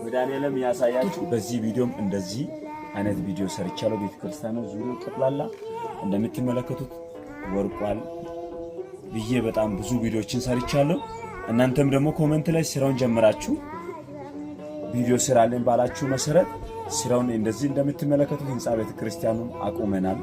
መድኃኒዓለም ያሳያችሁ። በዚህ ቪዲዮም እንደዚህ አይነት ቪዲዮ ሰርቻለሁ። ቤተክርስቲያኑ ዙሪያው ጠቅላላ እንደምትመለከቱት ወርቋል ብዬ በጣም ብዙ ቪዲዮችን ሰርቻለሁ። እናንተም ደግሞ ኮሜንት ላይ ስራውን ጀምራችሁ ቪዲዮ ስራልን ባላችሁ መሰረት ስራውን እንደዚህ እንደምትመለከቱት ህንጻ ቤተክርስቲያኑን አቁመናል።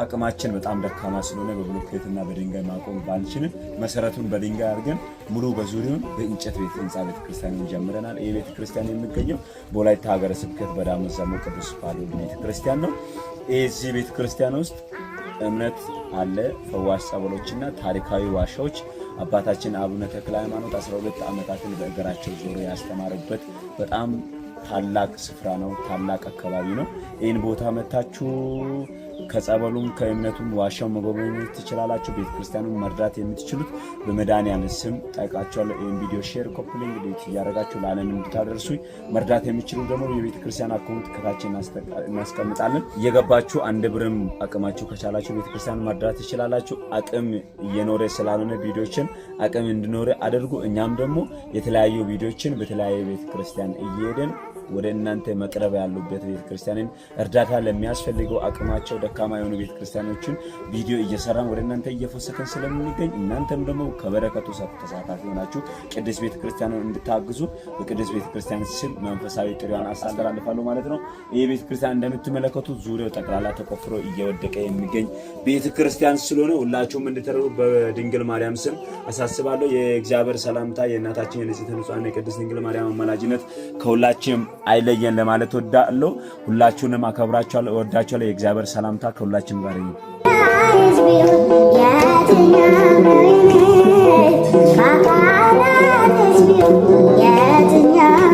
አቅማችን በጣም ደካማ ስለሆነ በብሎኬትና በድንጋይ ማቆም ባንችልም መሰረቱን በድንጋይ አድርገን ሙሉ በዙሪያውን በእንጨት ቤት ህንጻ ቤተክርስቲያኑን ጀምረናል። ይህ ቤተክርስቲያን የሚገኘው በወላይታ ሀገረ ስብከት በዳሞት ዛሞ ቅዱስ ጳውሎስ ቤተክርስቲያን ነው። እዚህ ቤተክርስቲያን ውስጥ እምነት አለ፣ ፈዋሽ ጸበሎችና ታሪካዊ ዋሻዎች አባታችን አቡነ ተክለ ሃይማኖት 12 ዓመታትን በእግራቸው ዞሮ ያስተማሩበት በጣም ታላቅ ስፍራ ነው። ታላቅ አካባቢ ነው። ይህን ቦታ መታችሁ ከጸበሉም ከእምነቱም ዋሻው መጎብኘት ትችላላችሁ። ቤተክርስቲያኑን መርዳት የምትችሉት በመድኃኒዓለም ስም ጠይቃችኋለሁ። ይህን ቪዲዮ ሼር ኮፕሊንግ ዲት እያደረጋችሁ ለዓለም እንድታደርሱኝ መርዳት የምትችሉ ደግሞ የቤተክርስቲያን አካውንት ከታች እናስቀምጣለን። እየገባችሁ አንድ ብርም አቅማችሁ ከቻላችሁ ቤተክርስቲያኑን መርዳት ትችላላችሁ። አቅም እየኖረ ስላልሆነ ቪዲዮችን አቅም እንድኖረ አድርጉ። እኛም ደግሞ የተለያዩ ቪዲዮችን በተለያየ ቤተክርስቲያን እየሄደን ወደ እናንተ መቅረብ ያሉበት ቤተክርስቲያንን እርዳታ ለሚያስፈልገው አቅማቸው ደካማ የሆኑ ቤተክርስቲያኖችን ቪዲዮ እየሰራን ወደ እናንተ እየፈሰከን ስለምንገኝ እናንተም ደግሞ ከበረከቱ ተሳታፊ ሆናችሁ ቅድስት ቤተክርስቲያንን እንድታግዙ በቅድስት ቤተክርስቲያን ስም መንፈሳዊ ጥሪዋን አስተላልፋለሁ ማለት ነው። ይህ ቤተክርስቲያን እንደምትመለከቱት ዙሪያው ጠቅላላ ተቆፍሮ እየወደቀ የሚገኝ ቤተክርስቲያን ስለሆነ ሁላችሁም እንድትረዱ በድንግል ማርያም ስም አሳስባለሁ። የእግዚአብሔር ሰላምታ የእናታችን የንጽሕተ ንጹሐን የቅድስት ድንግል ማርያም አማላጅነት ከሁላችንም አይለየን ለማለት ወዳለሁ። ሁላችሁንም አከብራችኋለሁ፣ እወዳችኋለሁ። የእግዚአብሔር ሰላምታ ከሁላችን ጋር ይሁን። የትኛው